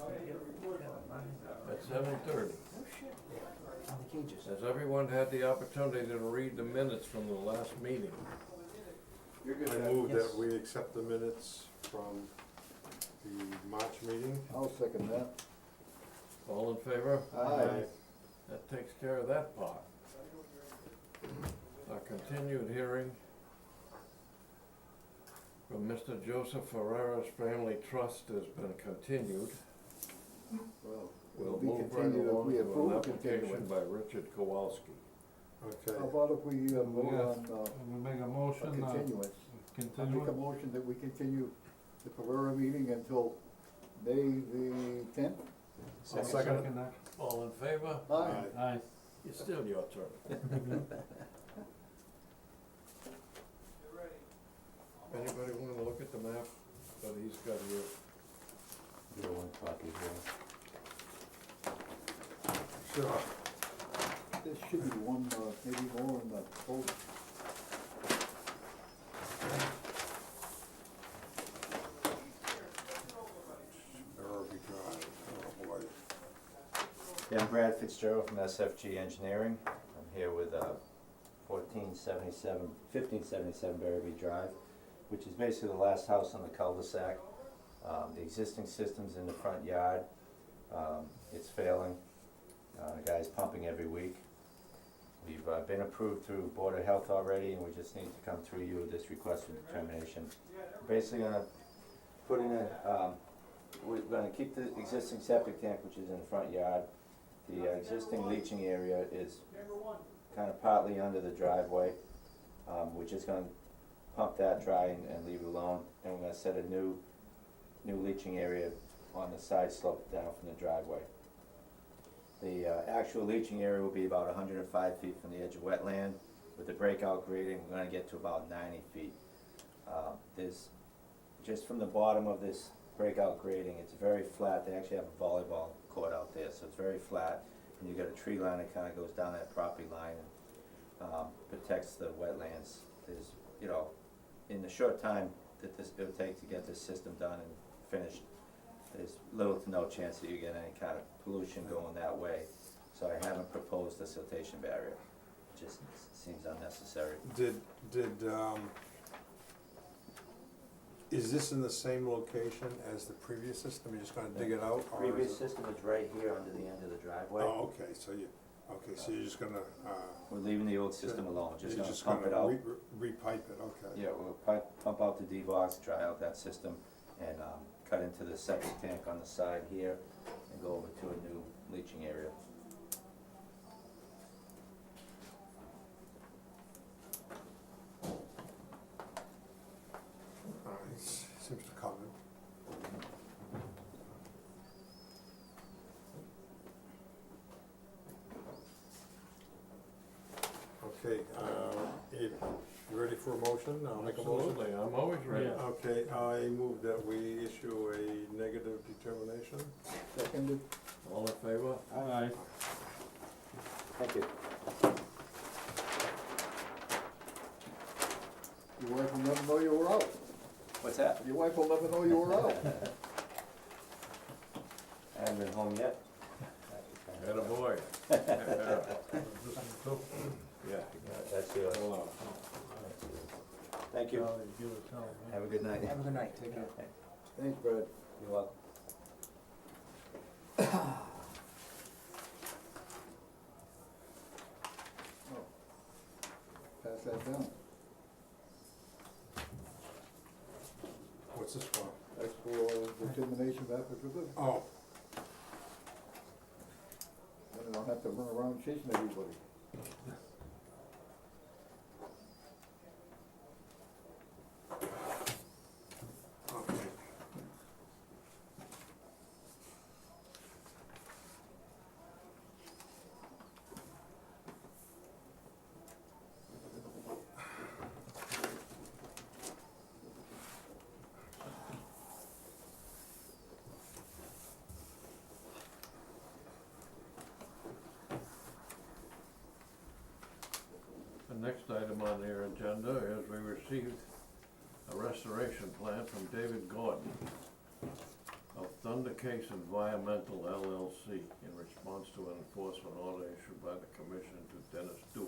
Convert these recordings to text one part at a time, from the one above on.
at 7:30. Oh shit. On the cages. Has everyone had the opportunity to read the minutes from the last meeting? I move that we accept the minutes from the March meeting. I'll second that. All in favor? Aye. That takes care of that part. Our continued hearing from Mr. Joseph Ferrera's Family Trust has been continued. Well, We'll be move right continued if along we to an approve application continuance. by Richard Kowalski. How Okay, about if we vote on We make a a motion, continuance? I make a continue. motion that we continue the Pereira meeting until May the 10th? I'll second it. that. All in favor? Aye. Aye. It's still your turn. Anybody want to look at the map that he's got here? You got one copy here. Sure. There should be one, maybe more in the folder. Irving Drive, oh boy. Yeah, I'm Brad Fitzgerald from SFG Engineering. I'm here with 1577 Barrowby Drive, which is basically the last house on the cul-de-sac. The existing system's in the front yard. It's failing. The guy's pumping every week. We've been approved through Board of Health already, and we just need to come through you with this request for determination. Basically gonna put in a, we're gonna keep the existing septic tank, which is in the front yard. The existing leaching area is kind of partly under the driveway. We're just gonna pump that dry and leave it alone. And we're gonna set a new leaching area on the side slope down from the driveway. The actual leaching area will be about 105 feet from the edge of wetland. With the breakout grading, we're gonna get to about 90 feet. There's, just from the bottom of this breakout grading, it's very flat. They actually have a volleyball court out there, so it's very flat. And you've got a tree line that kind of goes down that property line and protects the wetlands. There's, you know, in the short time that it'll take to get this system done and finished, there's little to no chance that you get any kind of pollution going that way. So I haven't proposed a siltation barrier. It just seems unnecessary. Is this in the same location as the previous system? You're just gonna dig it out? or Previous is it- system is right here under the end of the driveway. Oh, okay, so you're just gonna, We're leaving the old system alone, just you're gonna just pump it gonna out. repipe it, okay. Yeah, we'll pump out the D-box, dry out that system, and cut into the septic tank on the side here, and go over to a new leaching area. All right, seems to cover it. Okay, you ready for a motion? I'll make a motion. Absolutely, I'm always ready. Yeah. Okay, I move that we issue a negative determination. Seconded. All in favor? Aye. Thank you. Your wife will never know you were out. What's that? Your wife will never know you were out. I haven't been home yet. Attaboy. Yeah. That's yours. Hold on. Thank you. Give it time, Have a good night. Have a good night, take care. Thanks, Brad. You're welcome. Oh. Pass that down. What's this for? That's for determination of applicability. Oh, Then I don't have to run around chasing everybody. okay. The next item on their agenda is we received a restoration plan from David Gordon of Thunder Case Environmental LLC in response to an enforcement order issued by the commission to Dennis Dula.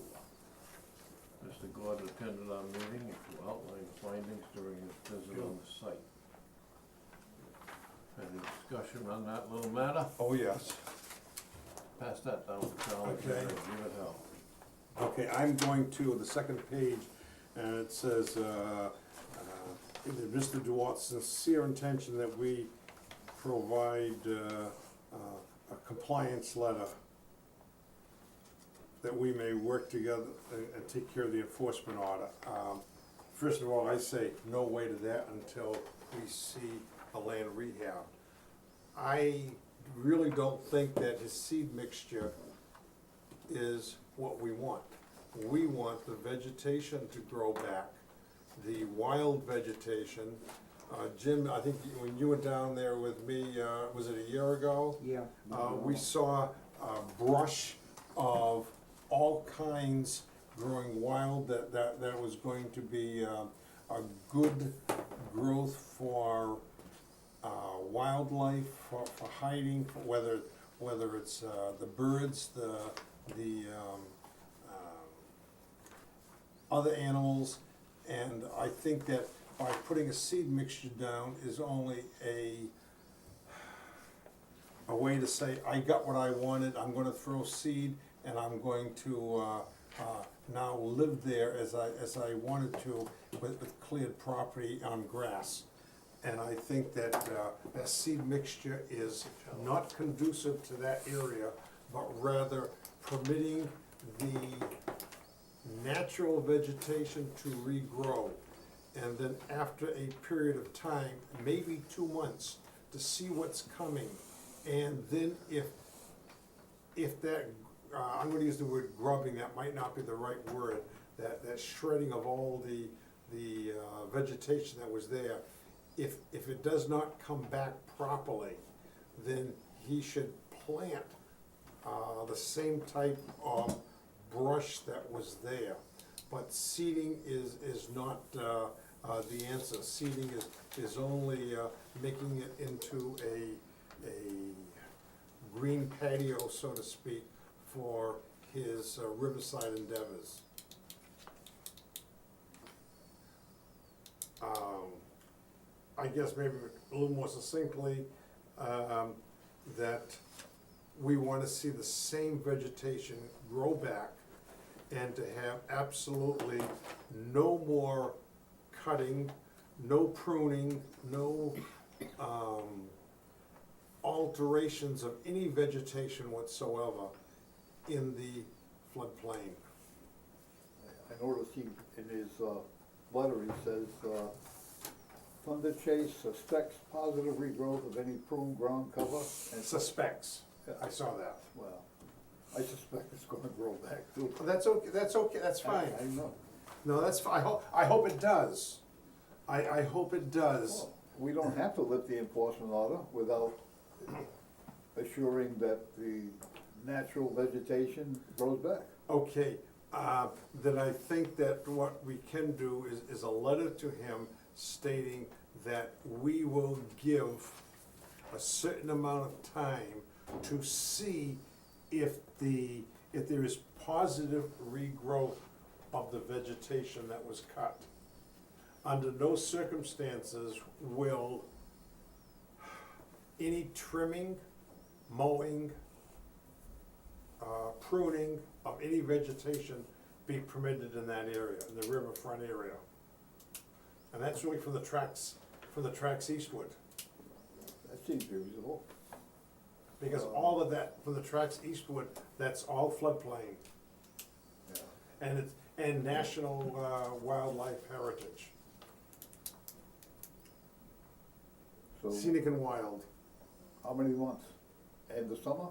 Mr. Gordon attended our meeting to outline the findings during his visit on the site. Any discussion on that little matter? Oh, yes. Pass that down to Charlie. Okay. and Give it hell. Okay, I'm going to the second page, and it says, it is Mr. Duarte's sincere intention that we provide, a compliance letter that we may work together and take care of the enforcement order. First of all, I say no way to that until we see a land rehab. I really don't think that his seed mixture is what we want. We want the vegetation to grow back, the wild vegetation. Jim, I think when you went down there with me, was it a year ago? Yeah. We saw brush of all kinds growing wild, that was going to be a good growth for wildlife, for hiding, for whether it's the birds, the other animals. And I think that by putting a seed mixture down is only a way to say, I got what I wanted, I'm gonna throw seed, and I'm going to now live there as I wanted to with cleared property on grass. And I think that that seed mixture is not conducive to that area, but rather permitting the natural vegetation to regrow. And then after a period of time, maybe 2 months, to see what's coming. And then if that, I'm gonna use the word grubbing, that might not be the right word, that shredding of all the vegetation that was there, if it does not come back properly, then he should plant the same type of brush that was there. But seeding is not the answer. Seeding is only making it into a green patio, so to speak, for his riverside endeavors. I guess maybe a little more succinctly, that we wanna see the same vegetation grow back, and to have absolutely no more cutting, no pruning, no alterations of any vegetation whatsoever in the floodplain. I noticed in his letter, he says, Thunder Chase suspects positive regrowth of any pruned ground cover. And Suspects, I saw that. well, I suspect it's gonna grow back too. That's okay, that's fine. I know. No, that's fine, I hope it does. I hope it does. Well, we don't have to lift the enforcement order without assuring that the natural vegetation grows back. Okay, then I think that what we can do is a letter to him stating that we will give a certain amount of time to see if there is positive regrowth of the vegetation that was cut. Under no circumstances will any trimming, mowing, pruning of any vegetation be permitted in that area, in the riverfront area. And that's really from the tracks eastward, That seems reasonable. because all of that, from the tracks eastward, that's all floodplain, Yeah. and national wildlife heritage, So, scenic and wild. how many months? End of summer?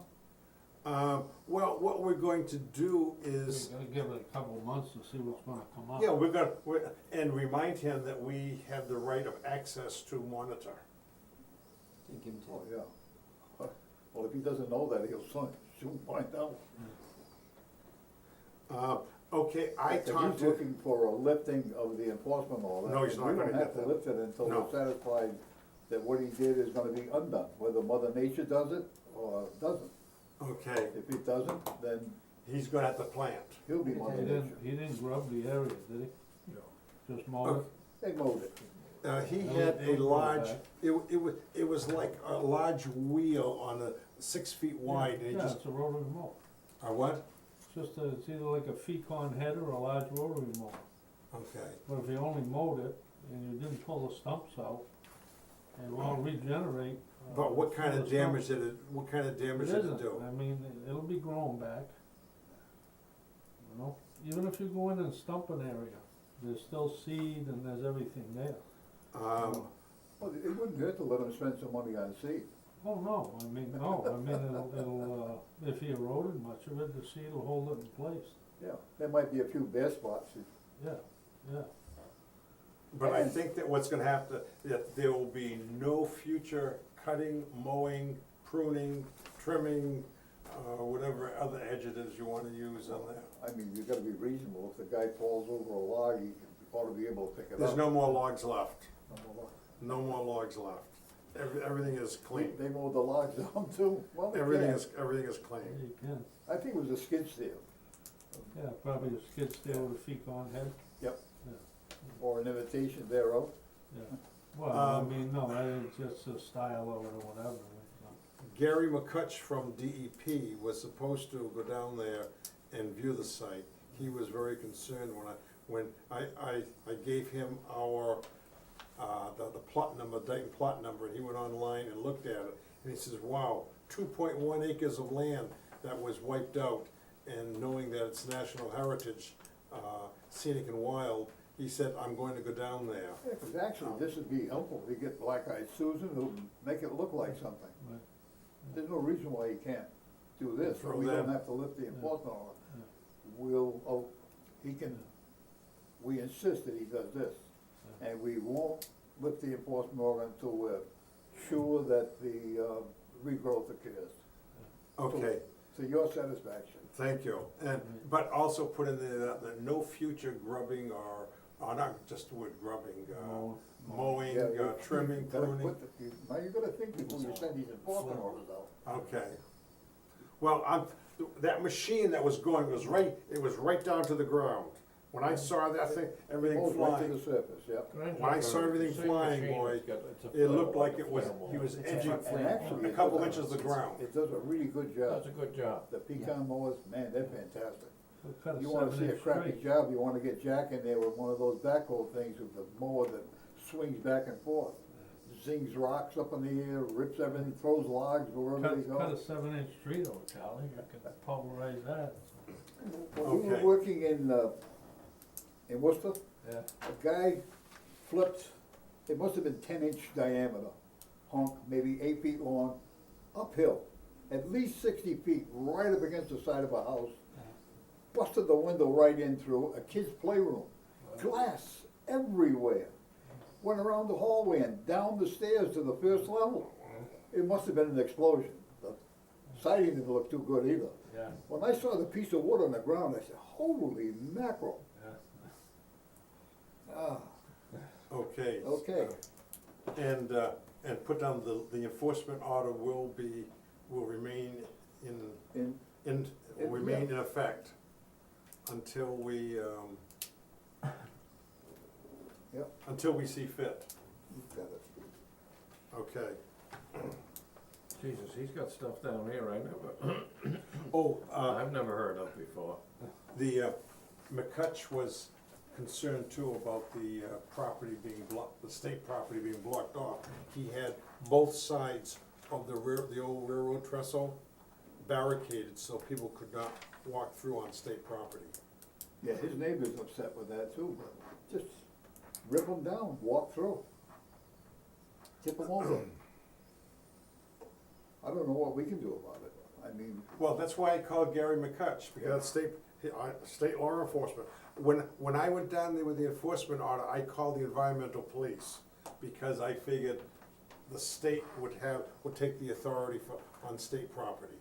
Well, what we're going to do is, We're gonna give it a couple of months to see what's gonna come up. yeah, and remind him that we have the right of access to monitor. Take him Oh, to, yeah. Well, if he doesn't know that, he'll soon find out. Okay, I If talked he's to, looking for a lifting of the enforcement order. No, he's not We gonna don't have get to that. lift it until No. we're satisfied that what he did is gonna be undone, whether Mother Nature does it or doesn't. Okay, If it doesn't, then he's gonna have to plant. he'll be Mother He Nature. didn't grub the area, did he? No. Just mow it? They mowed it. He No, had they a go large, back. it was like a large wheel on a 6 feet wide, and he Yeah, just, it's a rotary mower. what? It's just it's either like a Fecon head or a large rotary mower. Okay, But if you only mowed it and you didn't pull the stumps out, it will regenerate. but what kind through of the damage stumps. did what kind of It damage did it isn't, do? I mean, it'll be growing back. You know, even if you go in and stump an area, there's still seed and there's everything there. Well, it wouldn't hurt to let them spend some money on seed. Oh, no, I mean, it'll, if he eroded much of it, the seed will hold it in place. Yeah, there might be a few bare spots. Yeah, yeah. But I think that what's gonna have to, that there will be no future cutting, mowing, pruning, trimming, whatever other adjectives you wanna use on that. I mean, you gotta be reasonable. If the guy falls over a log, he ought to be able to pick it up. There's no more logs left, No more. no more logs left. Everything is clean. They mowed the logs down too. Well, they Everything can. is Yeah, clean. you can. I think it was a skid steer, Yeah, probably a skid steer with a Fecon head. or an imitation thereof. Yeah. Well, I Um, mean, no, it's just a style of it or whatever. Gary McCutch from DEP was supposed to go down there and view the site. He was very concerned when I gave him our, the plot number, Dayton plot number, and he went online and looked at it. And he says, wow, 2.1 acres of land that was wiped out. And knowing that it's national heritage, scenic and wild, he said, I'm going to go down there. Yeah, 'cause actually, this would be helpful. You get Black-Eyed Susan, who'll make it look like something. Right. There's no reason why he can't do this, Throw we don't them. have to lift the enforcement order. Yeah. He can, we insist that he does this, Yeah. and we won't lift the enforcement order until we're sure that the, regrowth occurs, Okay. to your satisfaction. Thank you, and, but also put in there that no future grubbing or not just the word grubbing, mowing, Yeah, you- trimming, you gotta pruning. now you gotta think before you send these enforcement orders out. Okay. Well, that machine that was going was right, it was right down to the ground. When I saw that thing, everything Oh, right to the flying, surface, yeah. when I saw everything flying, boy, it looked like it was, he was edging And actually, a it couple does inches of the ground. It does a really good job. That's a good job. The pecan mowers, man, they're fantastic. We'll cut a You wanna see a 7-inch crappy tree. job, you wanna get Jack in there with one of those backhoe things with the mower that swings back and forth. Zings rocks up in the air, rips everything, throws logs wherever they Cut a go. 7-inch tree though, Charlie, you can pulverize that. When we were Okay. working in Worcester, Yeah. a guy flipped, it must have been 10-inch diameter, hunk, maybe 8 feet long, uphill, at least 60 feet, right up against the side of a house. Busted the window right in through a kid's playroom, glass everywhere. Went around the hallway and down the stairs to the first level. It must have been an explosion. The siding didn't look too good either. Yeah, When I saw the piece of wood on the ground, I said, holy mackerel. yeah. Ah, Okay. okay. And put down the enforcement order will remain And will remain in effect until we, Yep. until we see fit. you've got it. Okay. Jesus, he's got stuff down here I never, Oh, I've never heard of before. the McCutch was concerned too about the property being blocked, the state property being blocked off. He had both sides of the old railroad trestle barricaded so people could not walk through on state property. Yeah, his neighbor's upset with that too, but just rip them down, walk through. Tip them over. I don't know what we can do about it. I mean, Well, that's why I called Gary McCutch, because state law enforcement. When I went down there with the enforcement order, I called the environmental police, because I figured the state would take the authority on state property.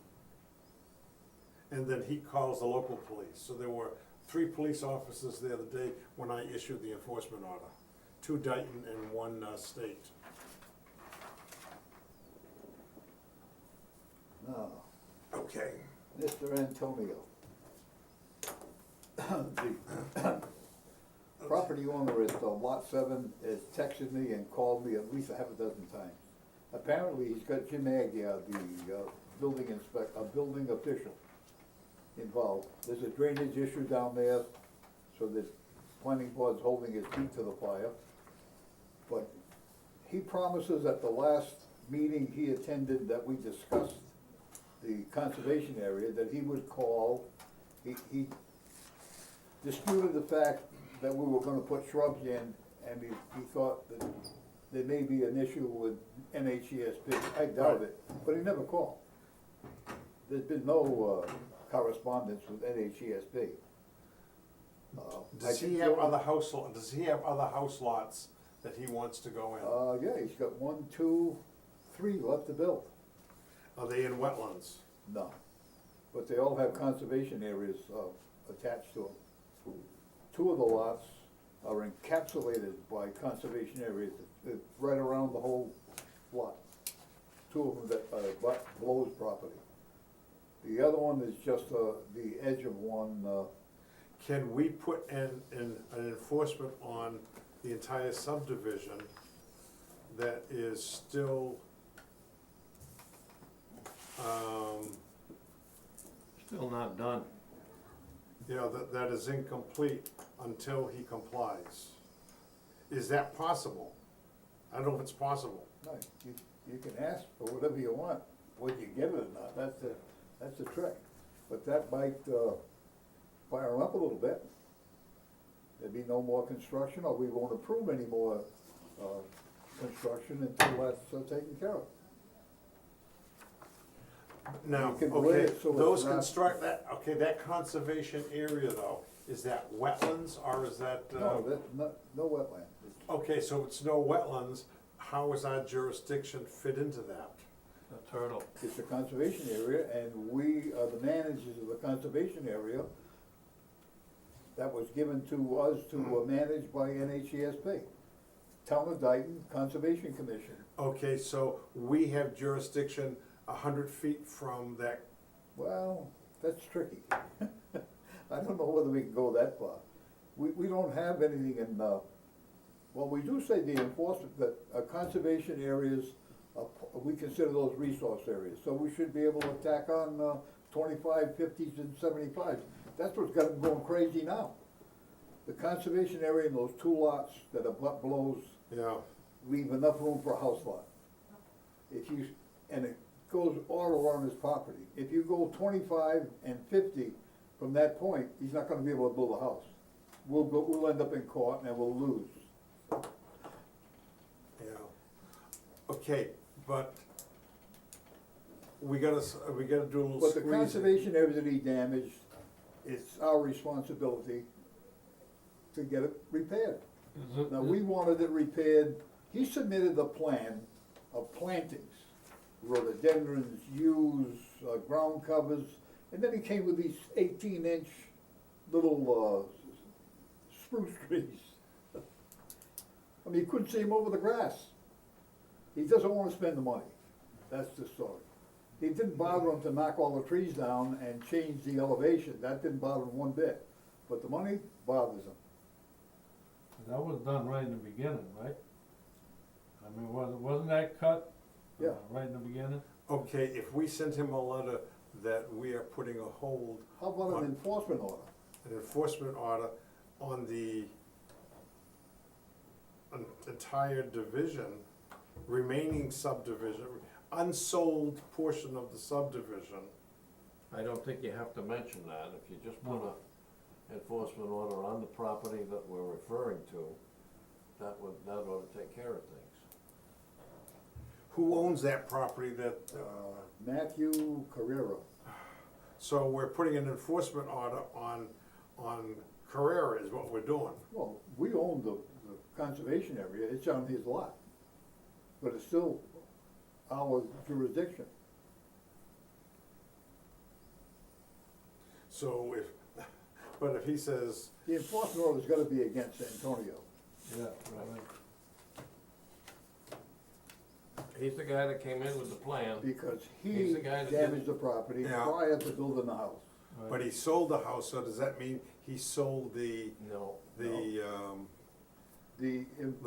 And then he calls the local police, so there were 3 police officers there the day when I issued the enforcement order, 2 Dayton and 1 state. Okay. Mr. Antonio. The property owner at lot 7 has texted me and called me at least a half a dozen times. Apparently, he's got Jim Agia, the building official, involved. There's a drainage issue down there, so the planning board's holding his feet to the fire. But he promises at the last meeting he attended that we discussed the conservation area, that he would call. He disputed the fact that we were gonna put shrubs in, and he thought that there may be an issue with NHESP. I doubt it, but he never called. There's been no correspondence with NHESP. Does he have other house lots that he wants to go in? Yeah, he's got 1, 2, 3 left to build. Are they in wetlands? No, but they all have conservation areas attached to them. 2 of the lots are encapsulated by conservation areas. It's right around the whole lot. 2 of them that butt Blow's property. The other one is just the edge of one. Can we put an enforcement on the entire subdivision that is still, Still not done. that is incomplete until he complies? Is that possible? I don't know if it's possible. No, you can ask for whatever you want, whether you get it or not, that's the trick. But that might fire them up a little bit. There'd be no more construction, or we won't approve any more construction until that's taken care of. Now, You can okay, weigh it so it's those not- that conservation area though, is that wetlands or is that? No, that's no wetland. It's- Okay, so it's no wetlands, how is our jurisdiction fit into that? A turtle. It's a conservation area, and we are the managers of the conservation area that was given to us to manage by NHESP. Town of Dayton Conservation Commission. Okay, so we have jurisdiction 100 feet from that, Well, that's tricky. I don't know whether we can go that far. We don't have anything in, well, we do say the enforcement, that conservation areas, we consider those resource areas. So we should be able to tack on 25, 50s, and 75s. That's what's got them going crazy now. The conservation area in those 2 lots that are butt blows yeah, leave enough room for a house lot. And it goes all around his property. If you go 25 and 50 from that point, he's not gonna be able to build a house. We'll end up in court and we'll lose. yeah. Okay, but we gotta do a little But the squeezing. conservation area that he damaged, it's our responsibility to get it repaired. Is it- Now, we wanted it repaired, he submitted a plan of plantings, rhododendrons, yews, ground covers, and then he came with these 18-inch little spruce trees. I mean, you couldn't see him over the grass. He doesn't wanna spend the money, that's the story. It didn't bother him to knock all the trees down and change the elevation, that didn't bother him one bit, but the money bothers him. That was done right in the beginning, right? I mean, wasn't that cut? Yeah. Right in the beginning? Okay, if we send him a letter that we are putting a hold, How about an enforcement order? an enforcement order on the entire division, remaining subdivision, unsold portion of the subdivision? I don't think you have to mention that. If you just put a enforcement order on the property that we're referring to, that ought to take care of things. Who owns that property that, Matthew Carrera. so we're putting an enforcement order on Carrera is what we're doing. Well, we own the conservation area, it's on his lot, but it's still our jurisdiction. So but if he says, The enforcement order's gotta be against Antonio. Yeah, right. he's the guy that came in with the plan. because He's he the guy that damaged the property Yeah. prior to building the house. But he sold the house, so does that mean he sold the, No. the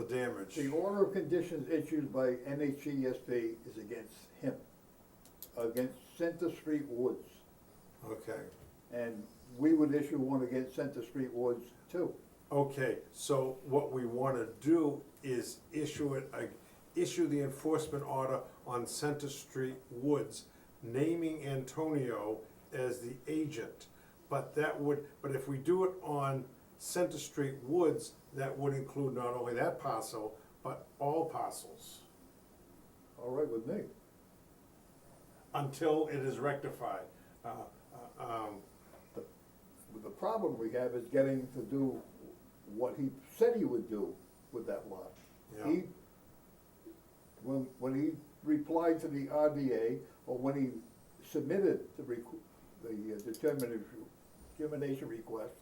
damage? The order of conditions issued by NHESP is against him, against Center Street Woods. Okay, And we would issue one against Center Street Woods too. okay, so what we wanna do is issue the enforcement order on Center Street Woods, naming Antonio as the agent. But if we do it on Center Street Woods, that would include not only that parcel, but all parcels, All right with me. until it is rectified. The problem we have is getting to do what he said he would do with that lot. Yeah. He, when he replied to the RDA, or when he submitted the determination request,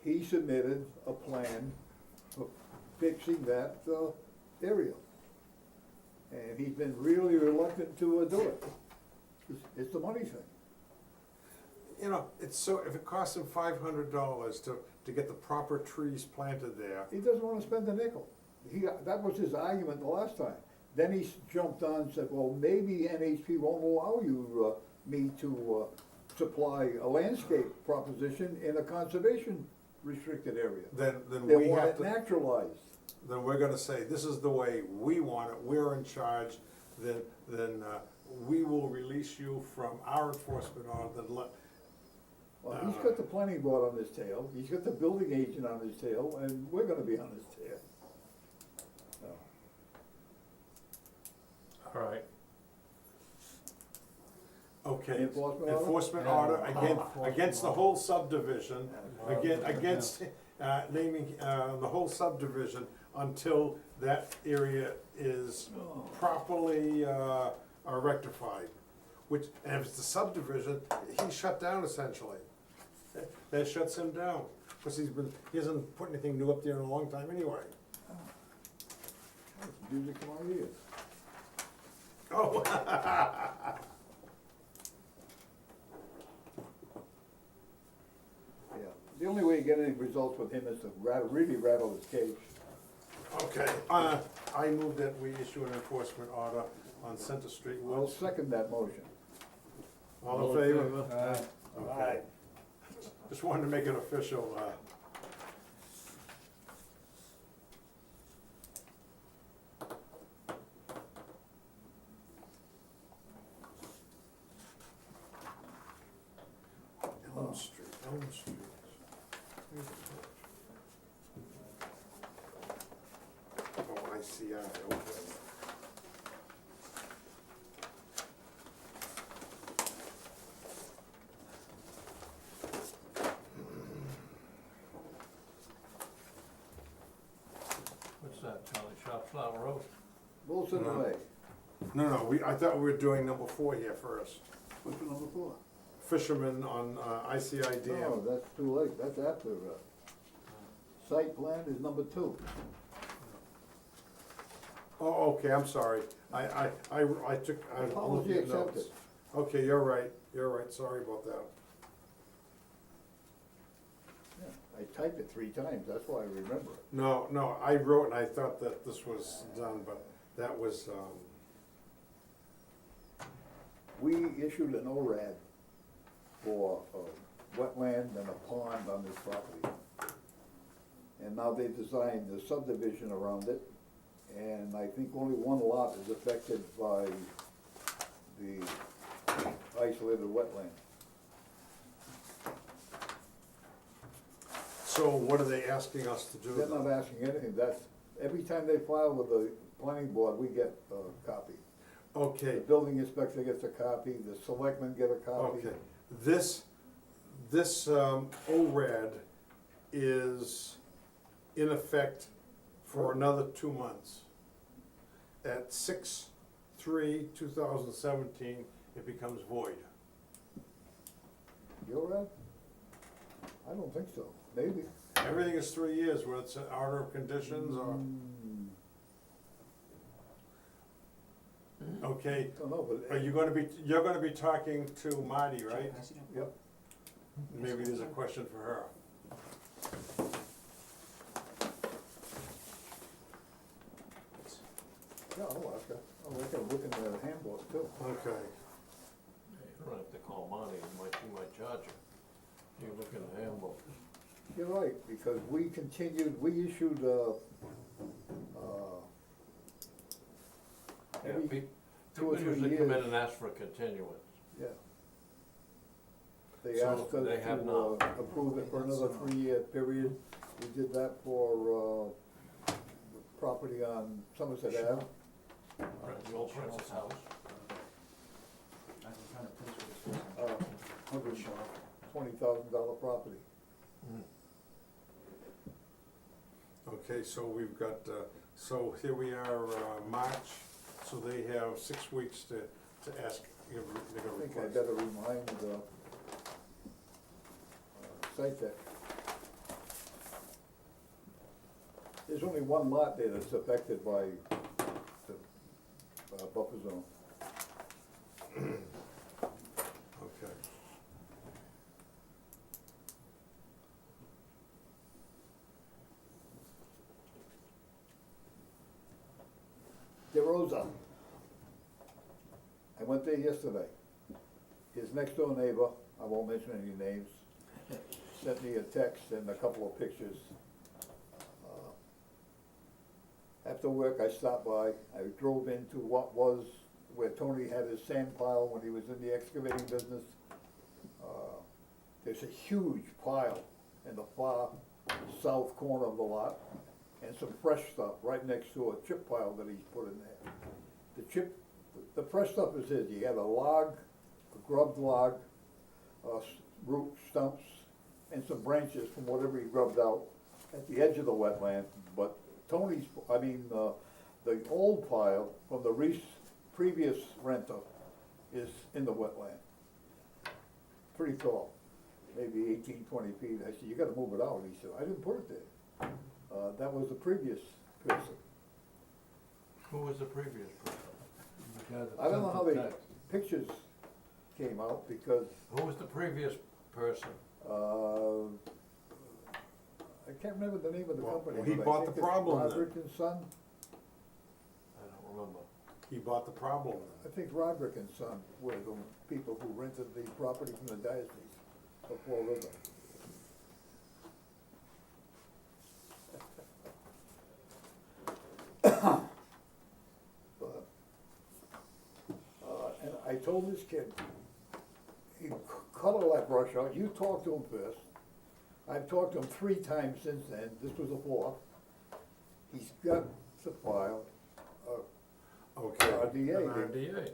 he submitted a plan for fixing that, area. And he's been really reluctant to do it. It's the money thing. You know, it's so, if it costs him $500 to get the proper trees planted there, He doesn't wanna spend a nickel. That was his argument the last time. Then he jumped on and said, well, maybe NHP won't allow you, me to, supply a landscape proposition in a conservation restricted area. then They we want have it to, naturalized. then we're gonna say, this is the way we want it, we're in charge, then we will release you from our enforcement order, Well, he's got the planning board on his tail, he's got the building agent on his tail, and we're gonna be on his tail. So, All right. okay. Enforcement order? Enforcement Yeah. order Enforcement against the order. whole subdivision, Yeah. against, naming, the whole subdivision until that area is properly, rectified. Which, and if it's the subdivision, he's shut down essentially. That shuts him down, because he hasn't put anything new up there in a long time anyway. It's music to my ears. Oh. Yeah, the only way you get any results with him is to really rattle his cage. Okay, I move that we issue an enforcement order on Center Street I'll Woods. second that motion. All in favor? Aye. Okay. Just wanted to make it official, Elm Street, Elm Street. Oh, I see, okay. What's that, Charlie? Shop Flower Road? Wilson No. Way, No, I thought we were doing number 4 here first. what's the number 4? Fisherman on, ICI Oh, Dam. that's too late, that's after, site plan is number 2. Oh, okay, I'm sorry. I took, I looked Apology at notes. accepted. Okay, you're right, sorry about that. Yeah, I typed it 3 times, that's why I remember it. No, I wrote and I thought that this was done, but that was, We issued an ORAD for a wetland and a pond on this property. And now they've designed the subdivision around it, and I think only one lot is affected by the isolated wetland. so what are they asking us to do? They're not asking anything, that's, every time they file with the planning board, we get a copy. The Okay, building inspector gets a copy, the selectmen get a copy. okay. This ORAD is in effect for another 2 months. At 6/3/2017, it becomes void. You're right? I don't think so, maybe. Everything is 3 years, whether it's an order of conditions or, Okay, Don't know, but. you're gonna be talking to Marty, right? Pass it down. Yep, Maybe there's a question for her. yeah, I'll ask her. I'll let her look in the handbook too. Okay. You don't have to call Monty, he might charge you. You look in the handbook. You're right, because we issued, Yeah, every people 2 or 3 usually come in years. and ask for a continuance. Yeah. They So asked us they have to not. approve it for another 3-year period. We did that for property on Somerset Ave. The old Princess House. I was trying to finish with this first. $120,000 property. Okay, so we've got, so here we are, March, so they have 6 weeks to ask, make a I think I request. better remind Sitec. There's only one lot there that's affected by the buffer zone. Okay. DeRosa. I went there yesterday. His next door neighbor, I won't mention any names, sent me a text and a couple of pictures. After work, I stopped by, I drove into what was where Tony had his sand pile when he was in the excavating business. There's a huge pile in the far south corner of the lot, and some fresh stuff right next to a chip pile that he's put in there. The fresh stuff is his, he had a log, a grubbed log, root stumps, and some branches from whatever he grubbed out at the edge of the wetland, but the old pile from the previous renter is in the wetland. Pretty tall, maybe 18, 20 feet. I said, you gotta move it out. He said, I didn't put it there. That was the previous person. Who was the previous person? The guy that I don't know sent how the the text. pictures came out because, Who was the previous person? I can't remember the name of the Well, company. he but I bought think the it's problem then. Roderick and Son. I don't remember. He bought the problem. I think Roderick and Son were the people who rented the property from the diocese of Fall River. But, and I told this kid, he cut all that brush out, you talked to him first. I've talked to him 3 times since then, this was the 4th. He's got the file, Okay. An RDA, RDA.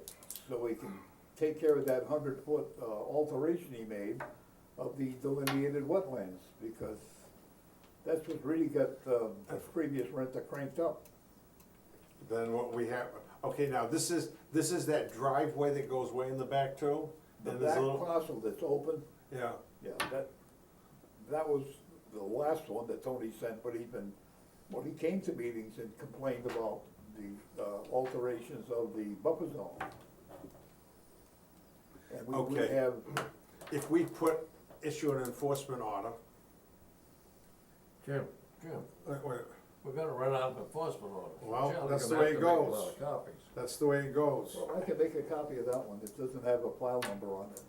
so we can take care of that 100-foot alteration he made of the delineated wetlands, because that's what really got the previous renter cranked up. Then what we have, okay, now this is that driveway that goes way in the back too? The And there's back a little, parcel that's open, yeah, yeah, that was the last one that Tony sent, but he came to meetings and complained about the alterations of the buffer zone. And we would Okay. have, if we issue an enforcement order, Jim, wait, we're gonna run out of enforcement orders. Well, Charlie's that's gonna the way have it to make a goes. lot of copies. that's the way it goes. well, I can make a copy of that one, it doesn't have a file number on it.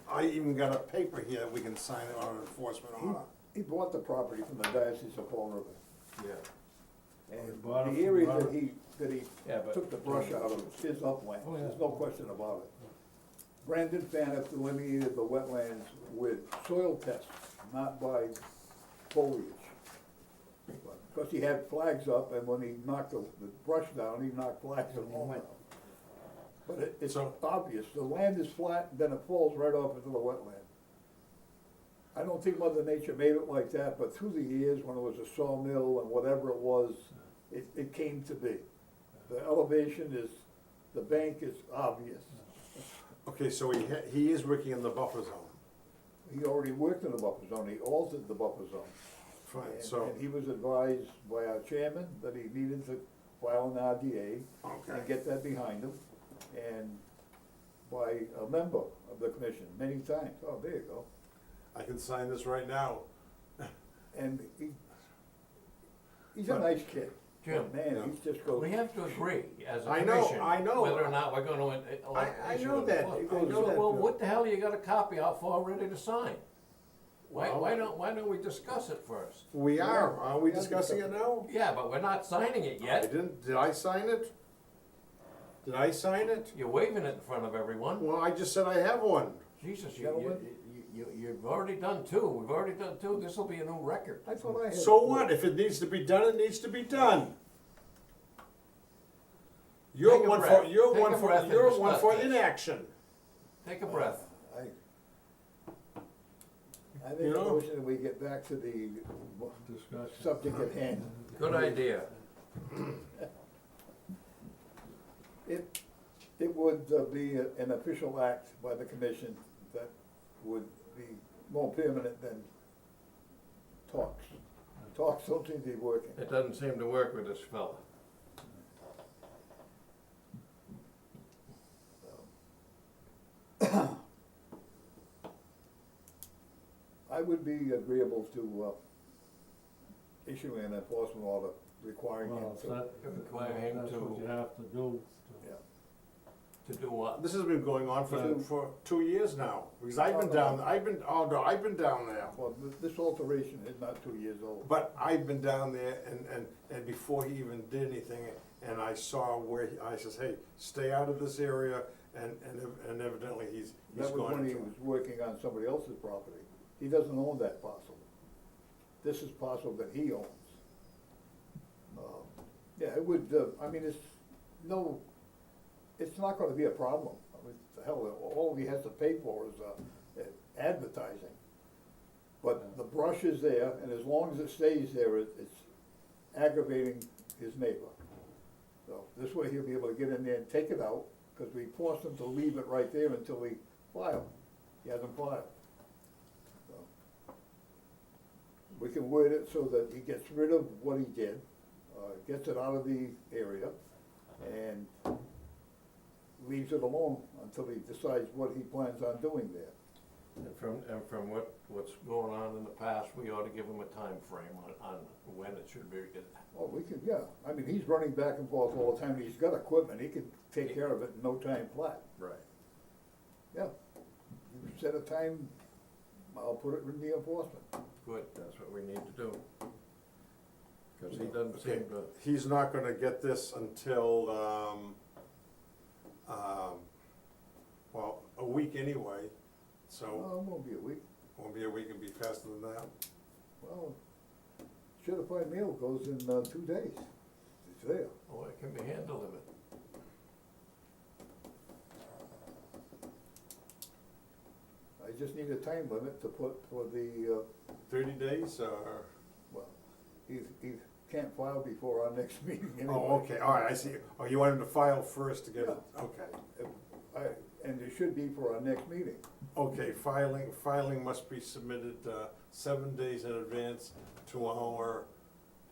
I even got a paper here that we can sign it on an enforcement order. He bought the property from the Diocese of Fall River. Yeah. And bought it the from area Robert? that he Yeah, but. took the brush out of his upland, Oh, yeah. there's no question about it. Brandon Faniff delineated the wetlands with soil tests, not by foliage. Because he had flags up, and when he knocked the brush down, he knocked flags and all that. But it's So- obvious, the land is flat, then it falls right off into the wetland. I don't think Mother Nature made it like that, but through the years, when it was a sawmill and whatever it was, it came to be. The elevation is, the bank is obvious. Okay, so he is working in the buffer zone. He already worked in the buffer zone, he altered the buffer zone. Fine, And- so, And he was advised by our chairman that he needed to file an RDA, Okay. and get that behind them, and by a member of the commission, many times, oh, there you go. I can sign this right now. And he's a But- nice kid. Jim, But man, he's just goes. we have to agree as a I know, commission, I know. whether or not we're gonna I issue know an that. enforcement. I know So, that, well, Bill. what the hell you got a copy out for ready to sign? Well- Why don't we discuss it first? We are we discussing it now? Yeah, but we're not signing it I yet. did I sign it? Did I sign it? You're waving it in front of everyone. Well, I just said I have one. Jesus, Gentlemen. you've already done two. We've already done two. This'll be a new record. I thought I had. So what? If it needs to be done, it needs to be done. You're Take a one breath. for, you're Take one a for, breath and you're one discuss for this. inaction. Take a breath. I You think the know? motion that we get back to the Discussion. subject at hand. Good idea. It would be an official act by the commission that would be more permanent than talks. Talks don't seem to be working. It doesn't seem to work with this fella. I would be agreeable to issuing an enforcement order requiring him Well, if to. that, Require him that's what to- you have to do. Yeah. To do what? This has been going on Yeah. for 2 years now, because I've been No, down, no. I've been, oh, no, I've been down there. Well, this alteration is not 2 years old. But I've been down there and before he even did anything, and I saw where, I says, hey, stay out of this area, and evidently he's That was gone when he into it. was working on somebody else's property. He doesn't own that parcel. This is parcel that he owns. Yeah, it would, I mean, it's not gonna be a problem. I mean, the hell, all he has to pay for is advertising. But the brush is there, and as long as it stays there, it's aggravating his neighbor. So this way he'll be able to get in there and take it out, because we forced him to leave it right there until he filed. He hasn't filed. So we can word it so that he gets rid of what he did, gets it out of the area, and leaves it alone until he decides what he plans on doing there. And from what's going on in the past, we ought to give him a time frame on when it should be. Oh, we could, yeah, I mean, he's running back and forth all the time, he's got equipment, he could take care of it in no time flat. Right. Yeah, you set a time, I'll put it in the enforcement. Good, that's what we need to do. Cause he doesn't Okay. seem to, He's not gonna get this until, well, a week anyway, so, Oh, it won't be a week, won't be a week, it'll be faster than that. well, certified mail goes in 2 days, it's there. oh, it can be handled in it. I just need a time limit to put for the, 30 days, or? well, he can't file before our next meeting anyway. Oh, okay, all right, I see. Oh, you want him to file first to get it, okay. And it should be for our next meeting. Okay, filing must be submitted 7 days in advance to our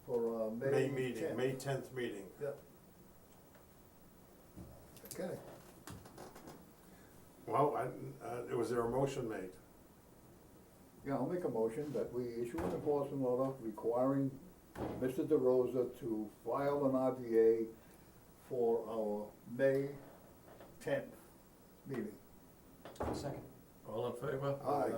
For May meeting, 10th. May 10th meeting. Yep. Okay. Well, was there a motion made? Yeah, I'll make a motion that we issue an enforcement order requiring Mr. DeRosa to file an RDA for our May 10th meeting. Second. All in favor? Aye.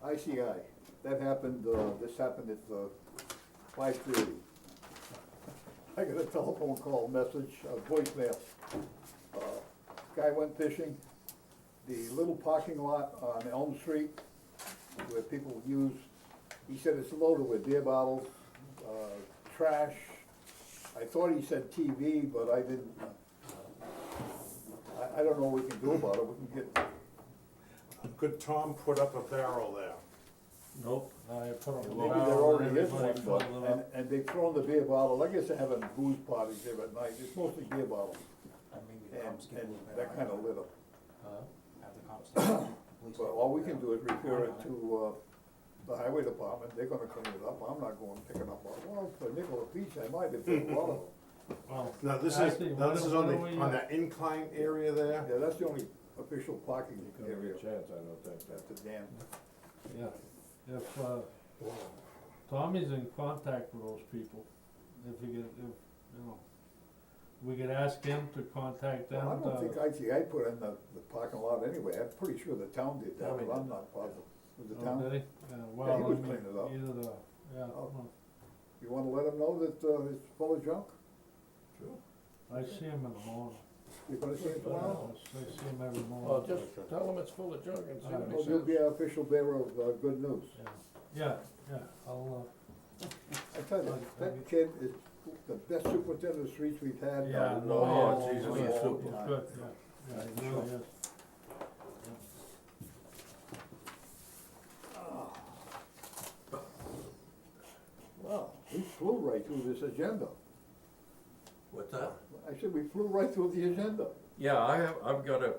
ICI, that happened, this happened at 5:30. I got a telephone call message, voicemail. Guy went fishing, the little parking lot on Elm Street where people use, he said it's loaded with beer bottles, trash. I thought he said TV, but I didn't, I don't know what we can do about it, we can get, Could Tom put up a barrel there? Nope, I put up a maybe barrel there and already is everybody one, fills but, it up. and they've thrown the beer bottle, I guess they're having booze parties there at night, it's mostly beer bottles, Maybe the and, cops get a and little bit that kind of higher. litter. Have the cops take the police But take all we it can down. do is refer it to, the highway department, they're gonna clean it up, I'm not going picking up, well, for a nickel a piece, I might if they follow. Well, Now, this actually, is, now why this is don't- on the, why don't we, on that incline area there? Yeah, that's the only official parking You can have area a chance, I don't think. at the dam. Yeah, if, Tommy's in contact with those people, if you get, if, you know, we could ask him to contact them, I don't think ICI put in the parking lot anyway, I'm pretty sure the town did that, Tommy but I'm did. not positive. Was the Oh, town? did he? Yeah, well, he was I mean, cleaning it up. either the, yeah, Oh. well, You wanna let them know that, it's full of junk? Sure. I see him in the morning. You're gonna see it tomorrow? I see him every morning. Well, just tell him it's full of junk and see what Well, he you'll says. be our official bearer of, good news. Yeah, I'll, I tell you, that kid is the best superintendent of streets we've had. yeah, by a no, long, Oh, Jesus, long, he's long super. time. good, yeah, he really is. Wow, we flew right through this agenda. What's that? I said we flew right through the agenda. Yeah, I've got a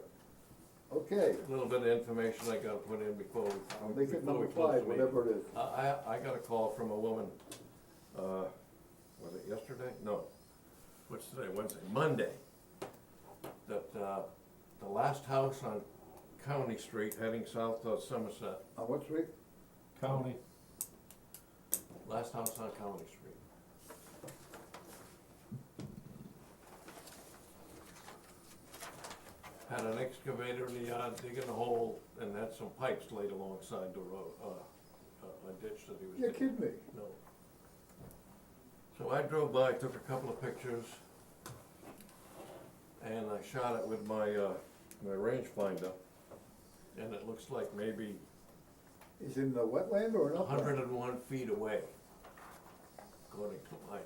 Okay, little bit of information I gotta put in before I'll we, make it before we number close the 5, meeting. whatever it is. I got a call from a woman, was it yesterday? No. What's today, Wednesday, Monday. That, the last house on County Street heading south to Somerset, On what street? County, last house on County Street. Had an excavator in the yard digging a hole and had some pipes laid alongside the road, a ditch that he was You're digging. kidding me. No. So I drove by, took a couple of pictures, and I shot it with my, my rangefinder, and it looks like maybe Is it in the wetland or an upland? 101 feet away, according to my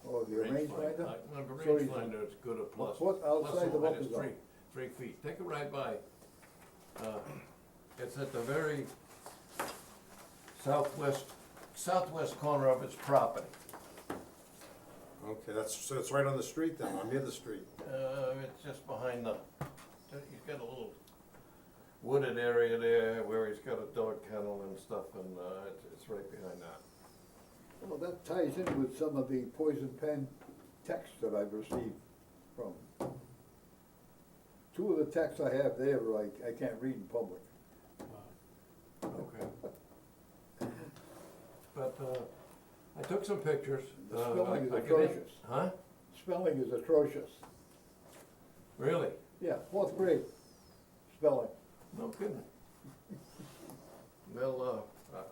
Oh, the rangefinder. rangefinder? My So he's rangefinder is good at plus, What plus outside the or minus buffer zone? 3 feet. Take it right by. It's at the very southwest corner of its property. Okay, that's, so it's right on the street then, I'm near the street. It's just behind the, he's got a little wooded area there where he's got a dog kennel and stuff, and, it's right behind that. Well, that ties in with some of the poison pen texts that I've received from. Two of the texts I have there, I can't read in public. Okay. But, I took some pictures. The spelling is I get in- atrocious. Huh? Spelling is atrocious. Really? Yeah, 4th grade spelling. No kidding. Well,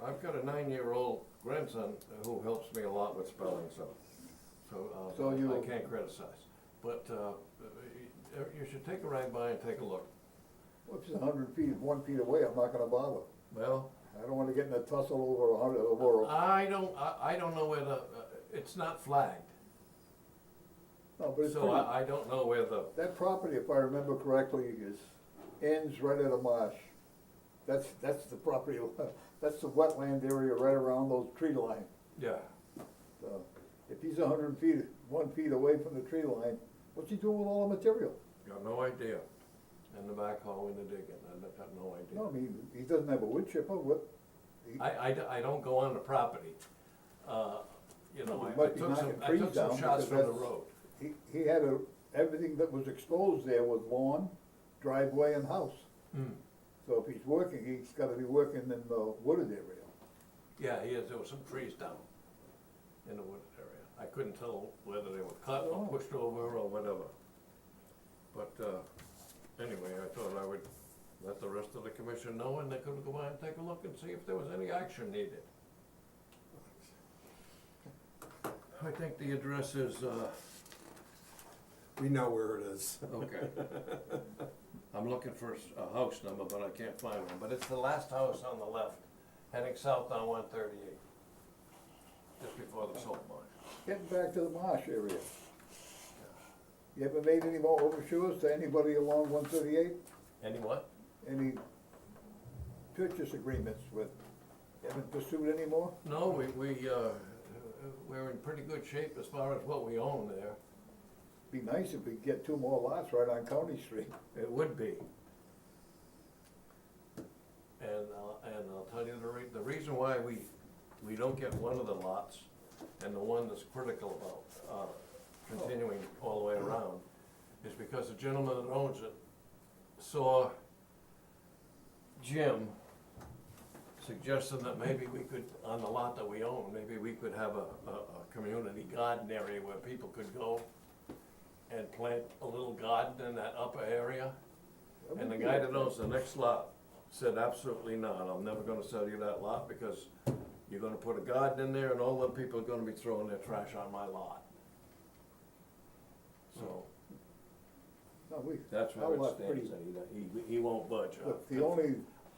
I've got a 9-year-old grandson who helps me a lot with spelling, so So you- I can't criticize. But, you should take a ride by and take a look. Well, if it's 100 feet, 1 feet away, I'm not gonna bother. Well, I don't wanna get in a tussle over 100, over, I don't know where the, it's not flagged, no, but it's so pretty. I don't know where the, That property, if I remember correctly, ends right at a marsh. That's the property, that's the wetland area right around those tree line. yeah. So, if he's 100 feet, 1 feet away from the tree line, what's he doing with all the material? Got no idea. And the backhoe in the digging, I got no idea. No, I mean, he doesn't have a wood chipper, what? I don't go on the property. You know, He I might be took some, knocking I trees took some down shots because from the that's- road. He had everything that was exposed there was lawn, driveway and house. Hmm. So if he's working, he's gotta be working in the wooded area. Yeah, there was some trees down in the wooded area. I couldn't tell whether they were cut or Oh. pushed over or whatever. But, anyway, I thought I would let the rest of the commission know, and they could go by and take a look and see if there was any action needed. I think the address is, We know where it is. okay. I'm looking for a house number, but I can't find one, but it's the last house on the left, heading south on 138, just before the salt marsh. Getting back to the marsh area. You ever made any more overtures to anybody along 138? Any what? Any purchase agreements with, haven't pursued any more? No, we're in pretty good shape as far as what we own there. Be nice if we could get 2 more lots right on County Street. It would be. and I'll tell you the reason why we don't get one of the lots, and the one that's critical about, continuing all the way around, is because the gentleman that owns it saw Jim suggesting that maybe we could, on the lot that we own, maybe we could have a community garden area where people could go and plant a little garden in that upper area. And the guy that owns the next lot said, absolutely not, I'm never gonna sell you that lot because you're gonna put a garden in there and all the people are gonna be throwing their trash on my lot. So, No, we, that's our where it lot's stands, pretty, he won't budge on look, it. the only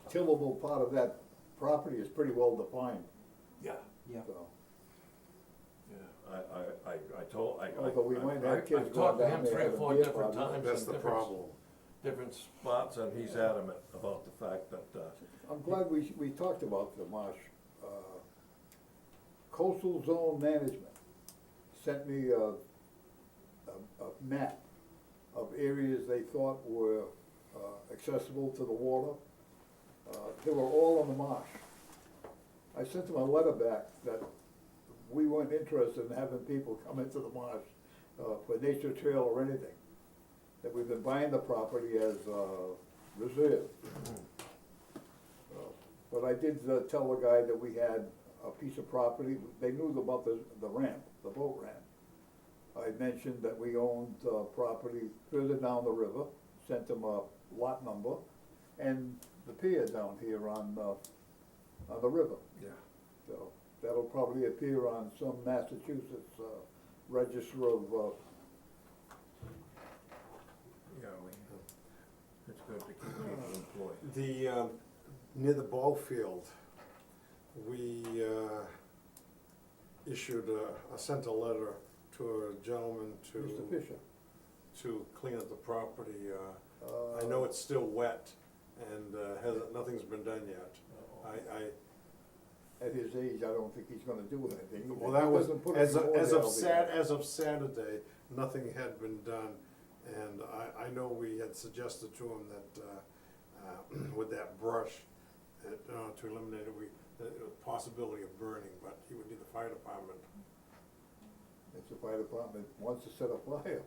tillable part of that property is pretty well defined, Yeah, Yeah. so. yeah, I told, Although we might have I've kids talked to going him down there 3 or having 4 beer different parties. times. That's in the different- problem. Different spots, and he's adamant about the fact that, I'm glad we talked about the marsh. Coastal Zone Management sent me a map of areas they thought were accessible to the water. They were all on the marsh. I sent them a letter back that we weren't interested in having people come into the marsh for nature trail or anything. That we've been buying the property as reserve. But I did tell the guy that we had a piece of property, they knew about the ramp, the boat ramp. I mentioned that we owned property further down the river, sent them a lot number, and the pier down here on the river. yeah. So that'll probably appear on some Massachusetts register of, Yeah, it's good to keep people employed. The, near the ball field, we issued I sent a letter to a gentleman Mr. Fisher. to clean up the property. I know it's still wet and nothing's been done yet. At his age, I don't think he's gonna do anything. Well, that was, Doesn't put as any of, more as there, of I'll be Sat, happy. as of Saturday, nothing had been done. And I know we had suggested to him that, with that brush, to eliminate it, the possibility of burning, but he would need the fire department. If the fire department wants to set a fire,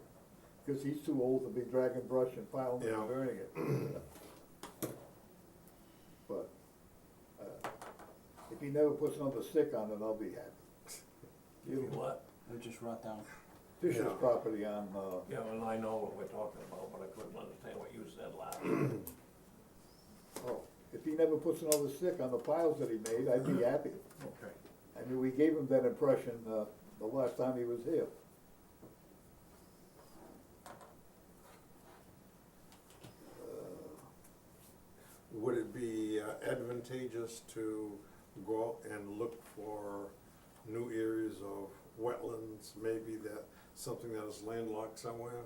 cause he's too old to be dragging brush and piling it Yeah. and burning it. But, if he never puts another stick on it, I'll be happy. You know what? It'll just rot down. Fisher's Yeah. property on, Yeah, and I know what we're talking about, but I couldn't understand what you said last. oh, if he never puts another stick on the piles that he made, I'd be happy. Okay. I mean, we gave him that impression, the last time he was here. Would it be advantageous to go out and look for new areas of wetlands, maybe something that is landlocked somewhere?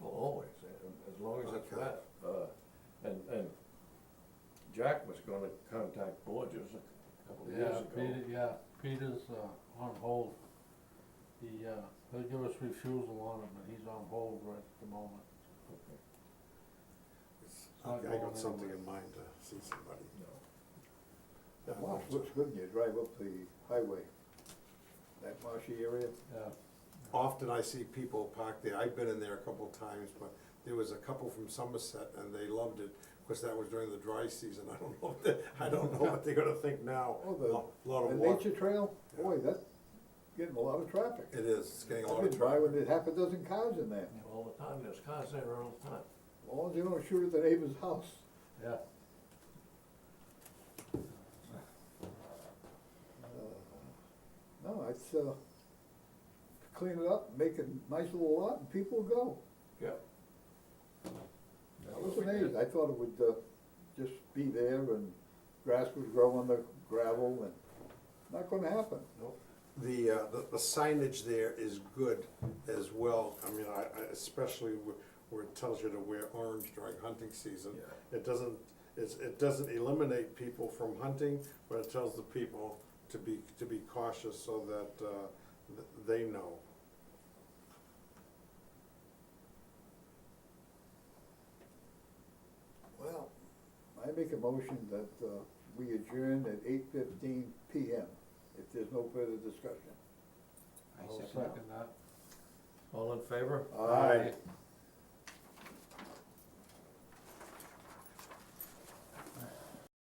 Well, always, as long as it's Okay. wet. And Jack was gonna contact Borges a couple of years ago. Peter's on hold. He'll give us refusal on it, but he's on hold right at the moment. Okay. not I going got something anywhere. in mind to see somebody. That marsh looks good when you drive up the highway, that marshy area. Yeah, Often I see people park there, I've been in there a couple of times, but there was a couple from Somerset and they loved it, because that was during the dry season, I don't know what they're gonna think now. Oh, Lot the of water. nature trail, boy, that's getting a lot of traffic. It is, it's getting a I've lot been of traffic. driving, there's half a dozen cars in there, All the time, there's cars there all the time. as long as you don't shoot at the neighbor's house. yeah. No, it's, clean it up, make a nice little lot, and people will go. Yep. I was amazed, I thought it would, just be there and grass would grow on the gravel and, not gonna happen. The signage there is good as well, I mean, I especially where it tells you to wear orange during hunting season. Yeah. It doesn't eliminate people from hunting, but it tells the people to be cautious so that, they know. Well, I make a motion that, we adjourn at 8:15 PM, if there's no further discussion. I I'll second second that. All in favor? Aye.